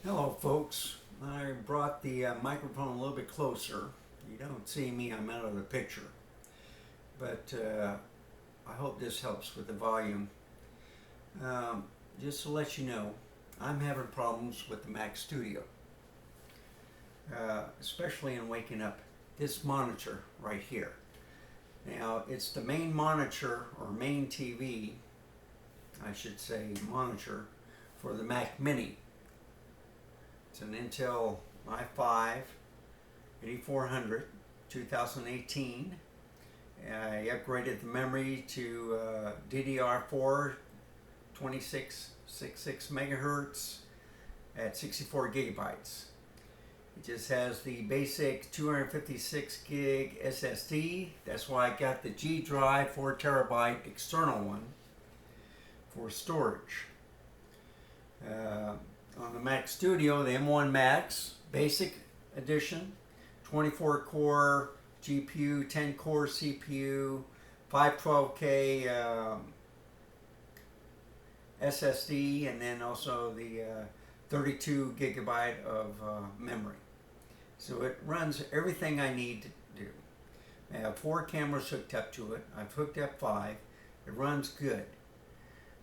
Hello folks, I brought the microphone a little bit closer. You don't see me, I'm out of the picture. But I hope this helps with the volume. Just to let you know, I'm having problems with the Mac Studio. Especially in waking up this monitor right here. Now it's the main monitor, or main TV, I should say monitor, for the Mac Mini. It's an Intel i5 8400 2018. I upgraded the memory to DDR4 2666 megahertz at 64 gigabytes. It just has the basic 256 gig SSD. That's why I got the G drive 4 terabyte external one for storage. On the Mac Studio, the M1 Max Basic Edition, 24 core GPU, 10 core CPU, 512K SSD, and then also the 32 gigabyte of memory. So it runs everything I need to do. I have 4 cameras hooked up to it. I've hooked up 5. It runs good.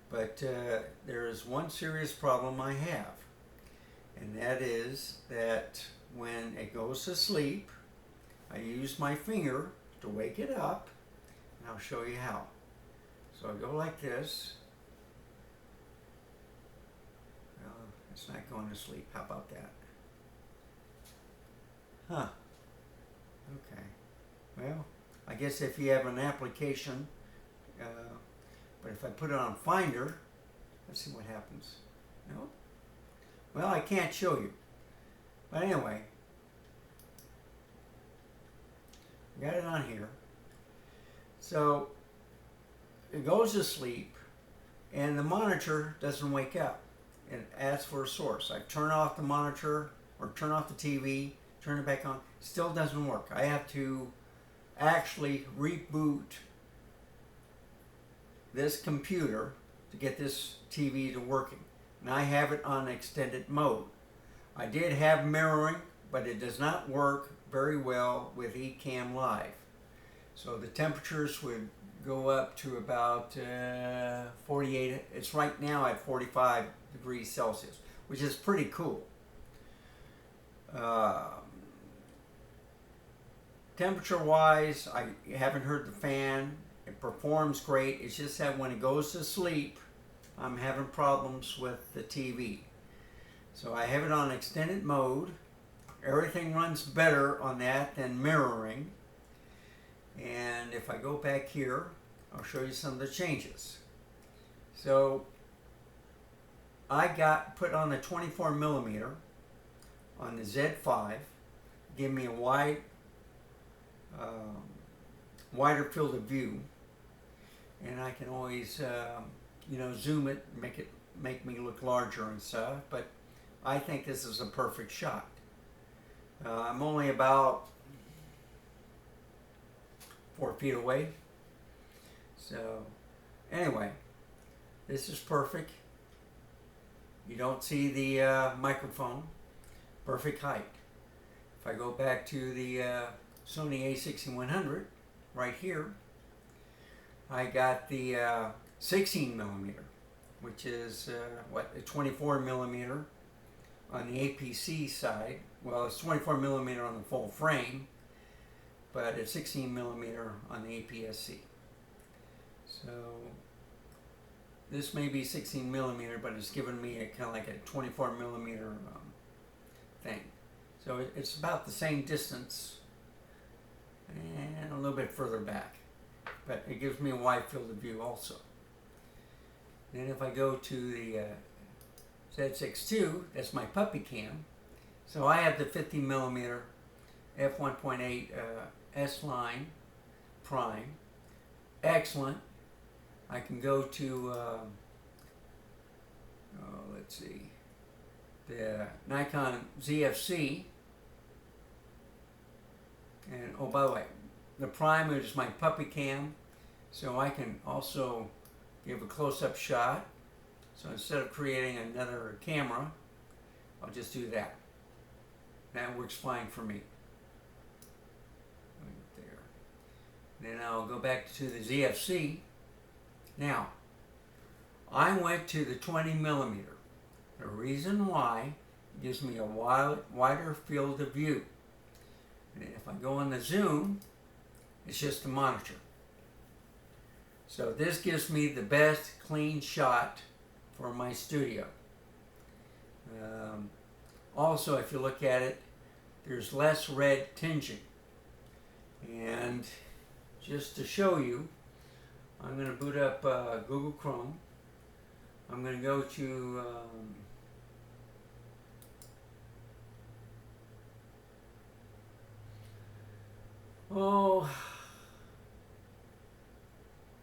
But there is one serious problem I have. And that is that when it goes to sleep, I use my finger to wake it up, and I'll show you how. So I go like this. Well, it's not going to sleep. How about that? Huh. Okay. Well, I guess if you have an application, but if I put it on Finder, let's see what happens. No? Well, I can't show you. But anyway, got it on here. So it goes to sleep, and the monitor doesn't wake up. It asks for a source. I turn off the monitor or turn off the TV, turn it back on. Still doesn't work. I have to actually reboot this computer to get this TV to working. And I have it on extended mode. I did have mirroring, but it does not work very well with Ecamm Live. So the temperatures would go up to about 48. It's right now at 45 degrees Celsius, which is pretty cool. Temperature wise, I haven't heard the fan. It performs great. It's just that when it goes to sleep, I'm having problems with the TV. So I have it on extended mode. Everything runs better on that than mirroring. And if I go back here, I'll show you some of the changes. So I got put on the 24 millimeter on the Z5, give me a wider field of view, and I can always zoom it, make me look larger and stuff. But I think this is a perfect shot. I'm only about 4 feet away. So anyway, this is perfect. You don't see the microphone. Perfect height. If I go back to the Sony A6100 right here, I got the 16 millimeter, which is a 24 millimeter on the APC side. Well, it's 24 millimeter on the full frame, but it's 16 millimeter on the APS-C. So this may be 16 millimeter, but it's giving me a kind of like a 24 millimeter thing. So it's about the same distance and a little bit further back, but it gives me a wide field of view also. Then if I go to the Z6 II, that's my puppy cam. So I have the 50 millimeter f1.8 S-line prime. Excellent. I can go to, let's see, the Nikon ZFC. And oh, by the way, the prime is my puppy cam, so I can also give a close-up shot. So instead of creating another camera, I'll just do that. That works fine for me. Right there. Then I'll go back to the ZFC. Now, I went to the 20 millimeter. The reason why, it gives me a wider field of view. And if I go on the zoom, it's just a monitor. So this gives me the best clean shot for my studio. Also, if you look at it, there's less red tinging. And just to show you, I'm going to boot up Google Chrome. I'm going to go to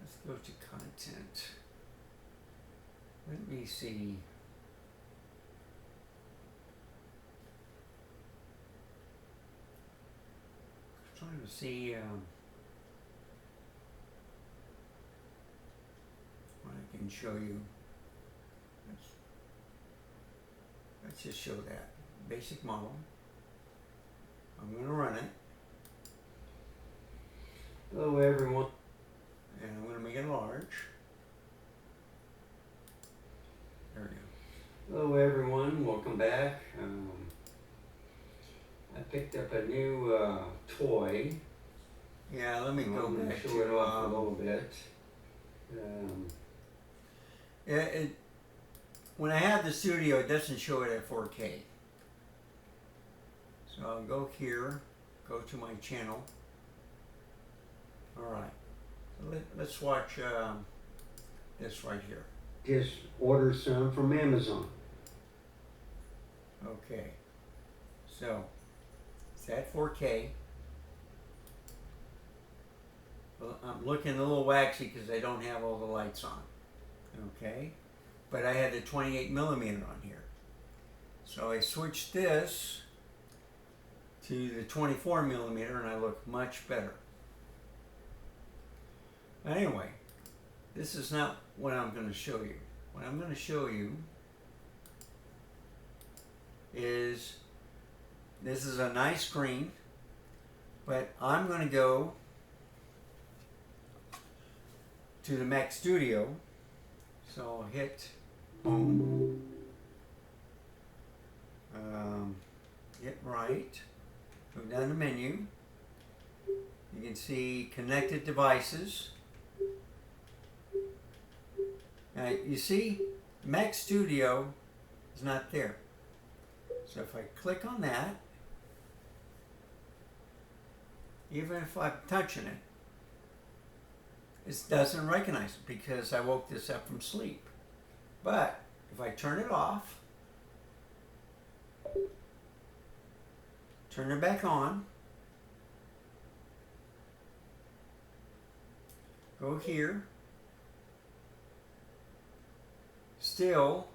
let's go to content. Let me see. I'm trying to see what I can show you. Let's just show that basic model. I'm going to run it. Hello everyone, and I'm going to make it large. There we go. Hello everyone, welcome back. I picked up a new toy. Yeah, let me go back to show it off a little bit. When I have the studio, it doesn't show it at 4K. So I'll go here, go to my channel. All right, so let's watch this right here. Just order some from Amazon. Okay, so it's at 4K. Well, I'm looking a little waxy because I don't have all the lights on. Okay, but I had the 28 millimeter on here. So I switched this to the 24 millimeter and I look much better. Anyway, this is not what I'm going to show you. What I'm going to show you is, this is a nice screen, but I'm going to go to the Mac Studio. So I'll hit home, hit right, go down the menu. You can see connected devices. Now you see Mac Studio is not there. So if I click on that, even if I'm touching it, it doesn't recognize it because I woke this up from sleep. But if I turn it off, turn it back on, go here, still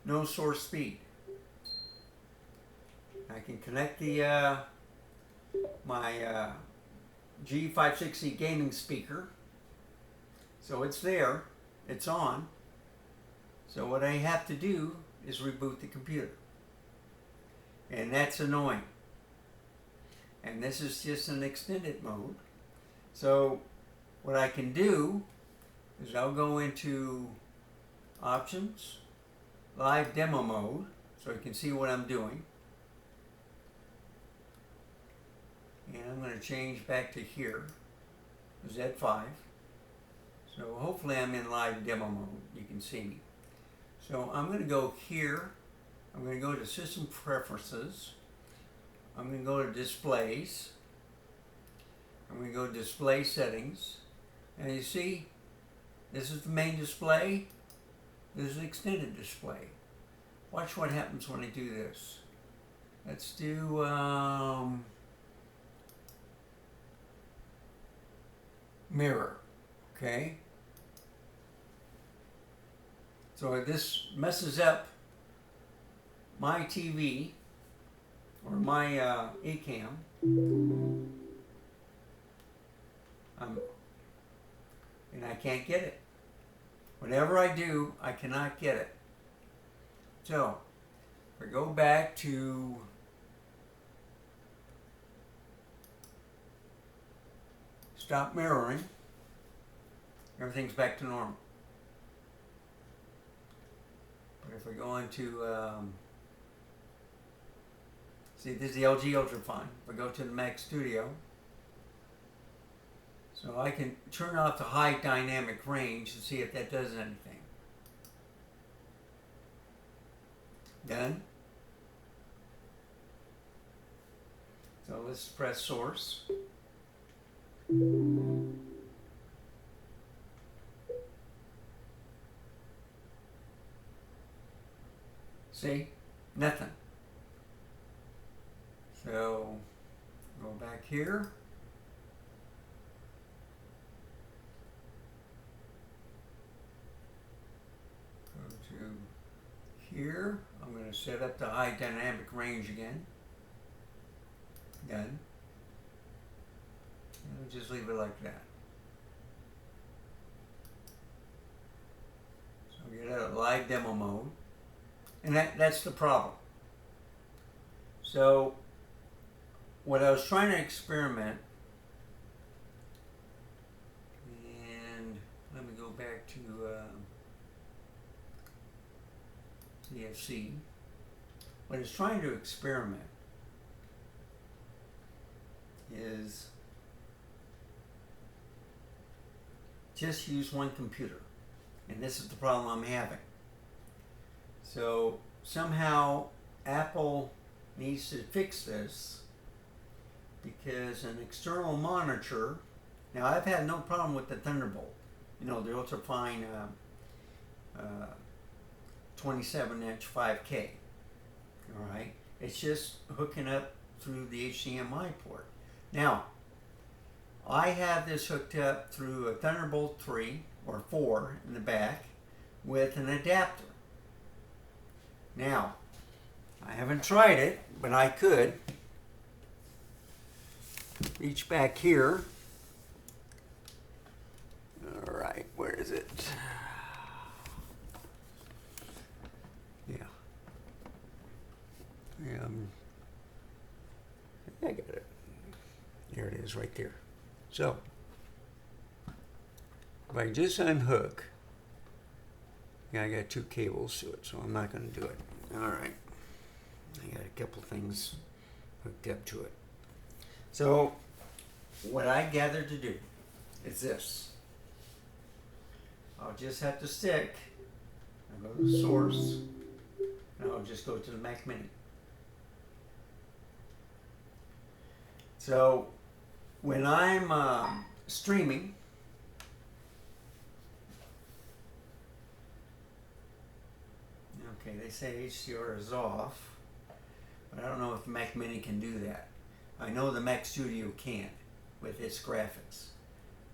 no source speed. I can connect the my G560 gaming speaker, so it's there, it's on. So what I have to do is reboot the computer, and that's annoying. And this is just an extended mode. So what I can do is I'll go into options, live demo mode, so you can see what I'm doing. And I'm going to change back to here, Z5. So hopefully I'm in live demo mode. You can see me. So I'm going to go here. I'm going to go to System Preferences. I'm going to go to Displays. I'm going to go to Display Settings. And you see, this is the main display. This is the extended display. Watch what happens when I do this. Let's do mirror, okay? So this messes up my TV or my eCam. And I can't get it. Whatever I do, I cannot get it. So If we go back to stop mirroring, everything's back to normal. But if we go into, see, this is the LG Ultrafine. If we go to the Mac Studio, so I can turn off the high dynamic range and see if that does anything. Done. So let's press source. See? Nothing. So go back here. Go to here. I'm going to set up the high dynamic range again. Done. And we'll just leave it like that. So we get out of live demo mode. And that's the problem. So what I was trying to experiment, and let me go back to CFC. What I was trying to experiment is just use one computer. And this is the problem I'm having. So somehow Apple needs to fix this, because an external monitor, now I've had no problem with the Thunderbolt, you know, the ultrafine 27-inch 5K, all right? It's just hooking up through the HDMI port. Now, I have this hooked up through a Thunderbolt 3 or 4 in the back with an adapter. Now, I haven't tried it, but I could reach back here. All right, where is it? Yeah. I got it. There it is right there. So, if I just unhook, yeah, I got two cables to it, so I'm not going to do it. All right. I got a couple things hooked up to it. So, what I gathered to do is this. I'll just have to stick. I'll go to the source, and I'll just go to the Mac Mini. So, when I'm streaming, okay, they say HDR is off, but I don't know if the Mac Mini can do that. I know the Mac Studio can with its graphics.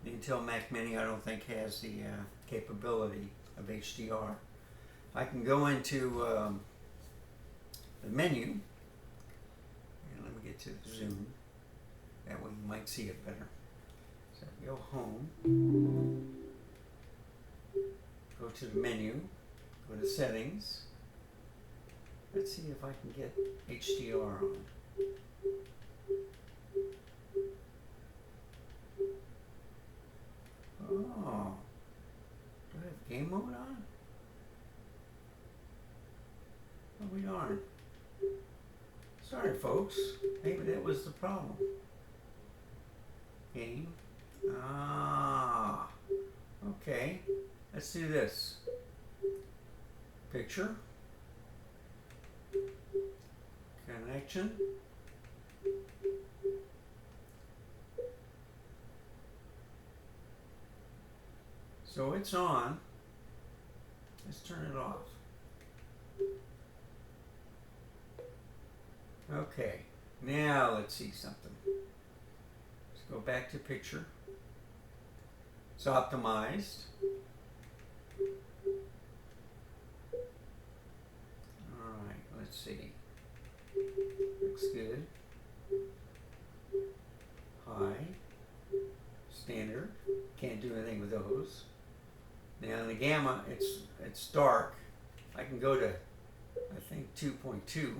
The Intel Mac Mini I don't think has the capability of HDR. I can go into the menu, and let me get to the zoom. That way you might see it better. So go home, go to the menu, go to settings. Let's see if I can get HDR on. Oh, do I have game mode on? Oh, we darn. Sorry, folks. Maybe that was the problem. Game. Ah, okay. Let's do this. Picture. Connection. So it's on. Let's turn it off. Okay, now let's see something. Let's go back to picture. It's optimized. Alright, let's see. Looks good. High. Standard. Can't do anything with those. Now in the gamma, it's dark. I can go to, I think, 2.2,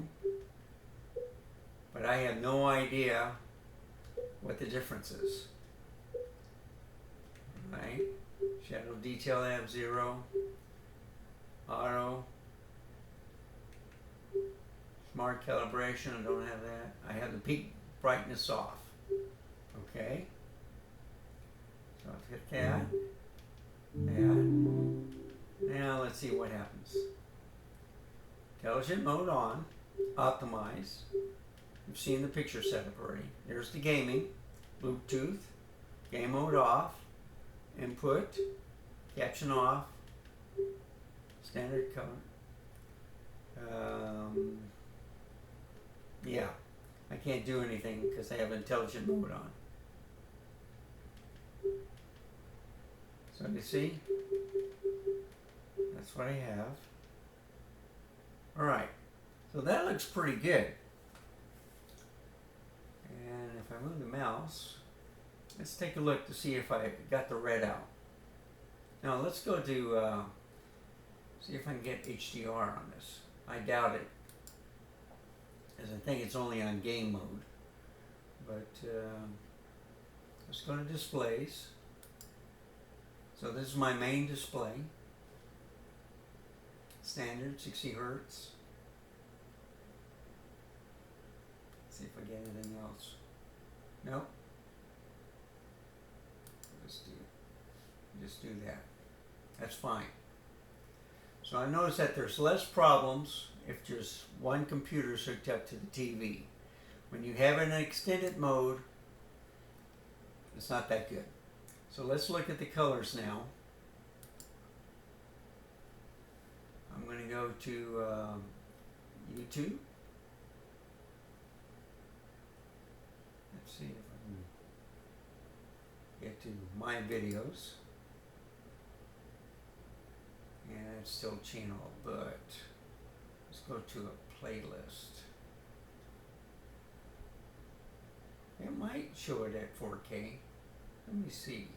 but I have no idea what the difference is. Right? Shadow detail I have 0. Auto. Smart calibration, I don't have that. I have the peak brightness off. Okay? So I've hit that. That. Now let's see what happens. Intelligent mode on. Optimize. You've seen the picture setup already. There's the gaming. Bluetooth. Game mode off. Input. Caption off. Standard color. Yeah. I can't do anything because I have intelligent mode on. So you see? That's what I have. Alright. So that looks pretty good. And if I move the mouse, let's take a look to see if I got the red out. Now let's go to see if I can get HDR on this. I doubt it, as I think it's only on game mode. But let's go to displays. So this is my main display. Standard 60 Hertz. Let's see if I get anything else. Nope. Just do that. That's fine. So I notice that there's less problems if just one computer is hooked up to the TV. When you have it in extended mode, it's not that good. So let's look at the colors now. I'm going to go to YouTube. Let's see if I can get to my videos. And it's still channel, but let's go to a playlist. It might show it at 4K. Let me see.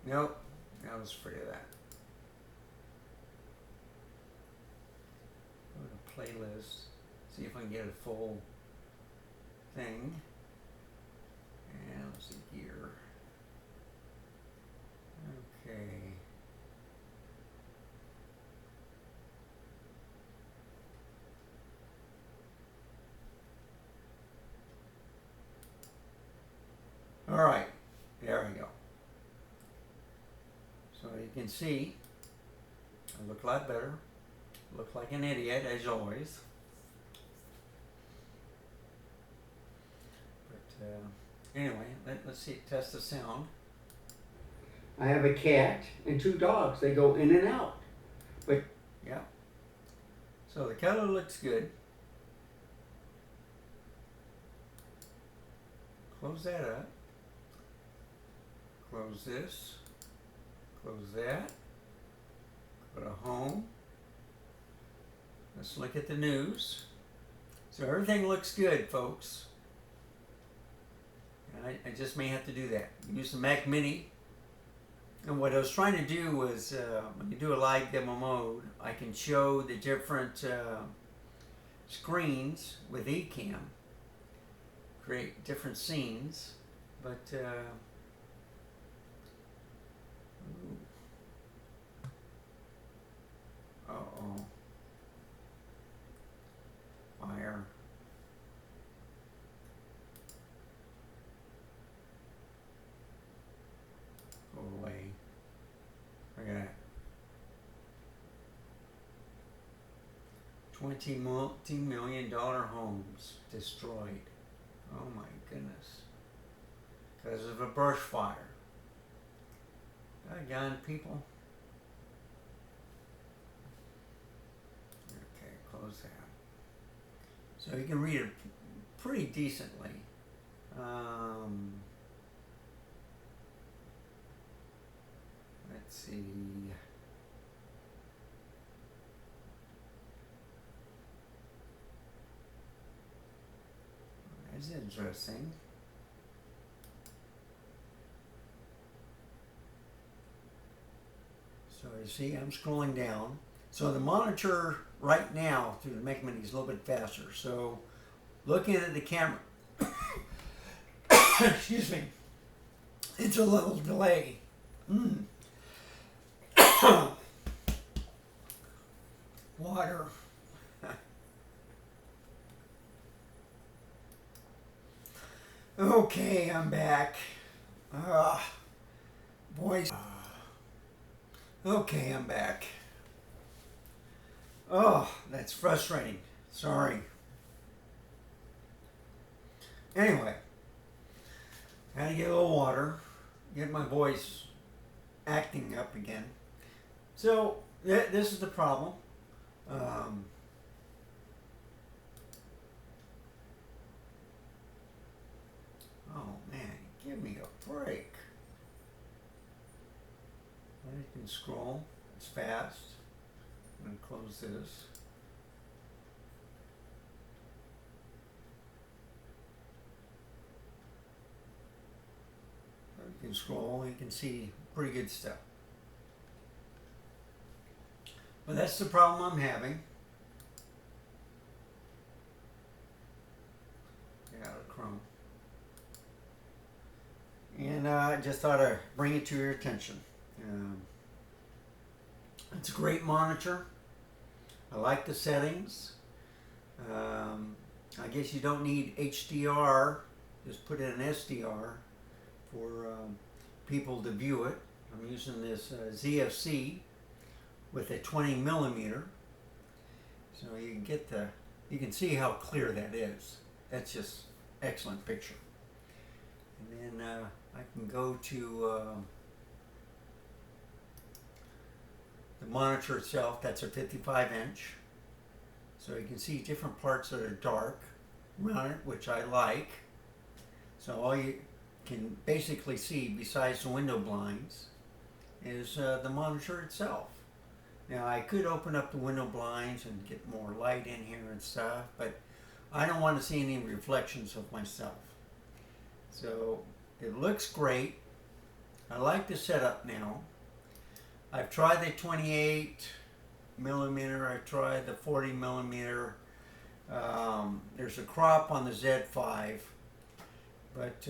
Nope, I was afraid of that. Go to playlist, see if I can get a full thing. And let's see here. Okay. All right, there we go. So you can see, I look a lot better. Look like an idiot, as always. But anyway, let's see, test the sound. I have a cat and 2 dogs. They go in and out. But yeah. So the color looks good. Close that up. Close this. Close that. Go to home. Let's look at the news. So everything looks good, folks. And I just may have to do that. Use the Mac Mini. And what I was trying to do was, when you do a live demo mode, I can show the different screens with eCam. Create different scenes. But, uh-oh. Fire. Go away. Look at that. 20 multi-million-dollar homes destroyed. Oh my goodness. Because of a brush fire. Doggone people. Okay, close that. So you can read it pretty decently. Let's see. That's interesting. So you see, I'm scrolling down. So the monitor right now through the Mega is a little bit faster. So looking at the camera, excuse me, it's a little delay. Water. Okay, I'm back. Boys. Okay, I'm back. Oh, that's frustrating. Sorry. Anyway, had to get a little water, get my voice acting up again. So, this is the problem. Oh man, give me a break. I can scroll. It's fast. I'm going to close this. You can scroll and you can see pretty good stuff. But that's the problem I'm having. Get out of Chrome. And I just thought I'd bring it to your attention. It's a great monitor. I like the settings. I guess you don't need HDR. Just put in an SDR for people to view it. I'm using this ZFC with a 20 millimeter. So you can get you can see how clear that is. That's just excellent picture. And then I can go to the monitor itself. That's a 55 inch. So you can see different parts that are dark around it, which I like. So all you can basically see besides the window blinds is the monitor itself. Now I could open up the window blinds and get more light in here and stuff, but I don't want to see any reflections of myself. So it looks great. I like the setup now. I've tried the 28 millimeter, I've tried the 40 millimeter. There's a crop on the Z5, but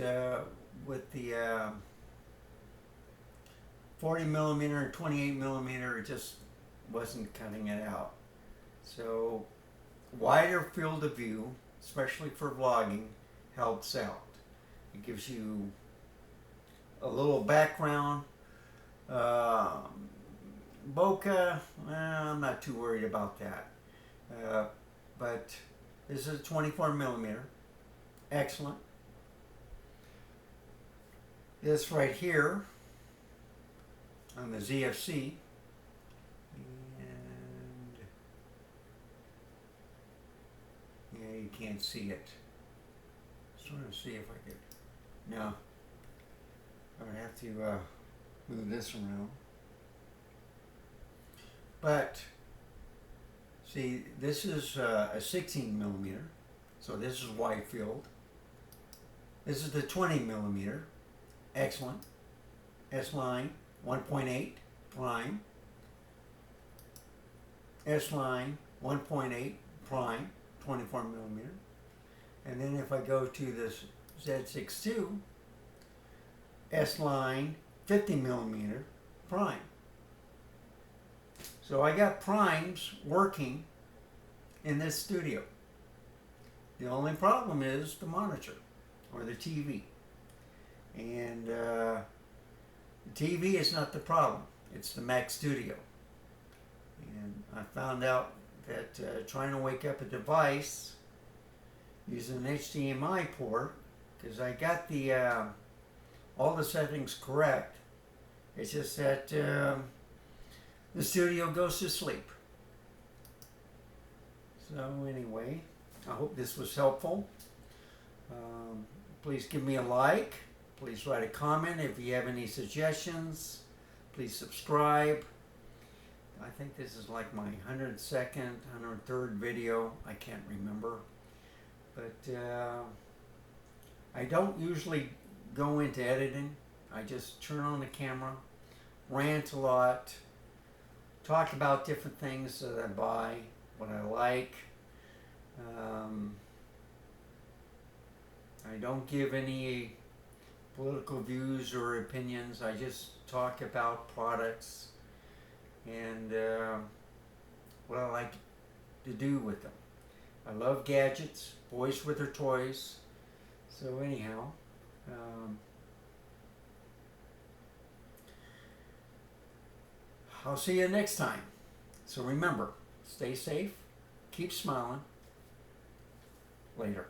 with the 40 millimeter and 28 millimeter, it just wasn't cutting it out. So wider field of view, especially for vlogging, helps out. It gives you a little background. Bokeh, I'm not too worried about that. But this is a 24 millimeter. Excellent. This right here on the ZFC. And yeah, you can't see it. Just want to see if I could. No. I would have to move this around. But see, this is a 16 millimeter, so this is wide field. This is the 20 millimeter, excellent. S-line 1.8 prime. S-line 1.8 prime, 24 millimeter. And then if I go to this Z6 II, S-line 50 millimeter prime. So I got primes working in this studio. The only problem is the monitor or the TV. And the TV is not the problem. It's the Mac Studio. And I found out that trying to wake up a device using an HDMI port, because I got the all the settings correct, it's just that the studio goes to sleep. So anyway, I hope this was helpful. Please give me a like. Please write a comment if you have any suggestions. Please subscribe. I think this is like my 102nd, 103rd video. I can't remember. But I don't usually go into editing. I just turn on the camera, rant a lot, talk about different things that I buy, what I like. I don't give any political views or opinions. I just talk about products and what I like to do with them. I love gadgets, boys with their toys. So anyhow, I'll see you next time. So remember, stay safe, keep smiling. Later.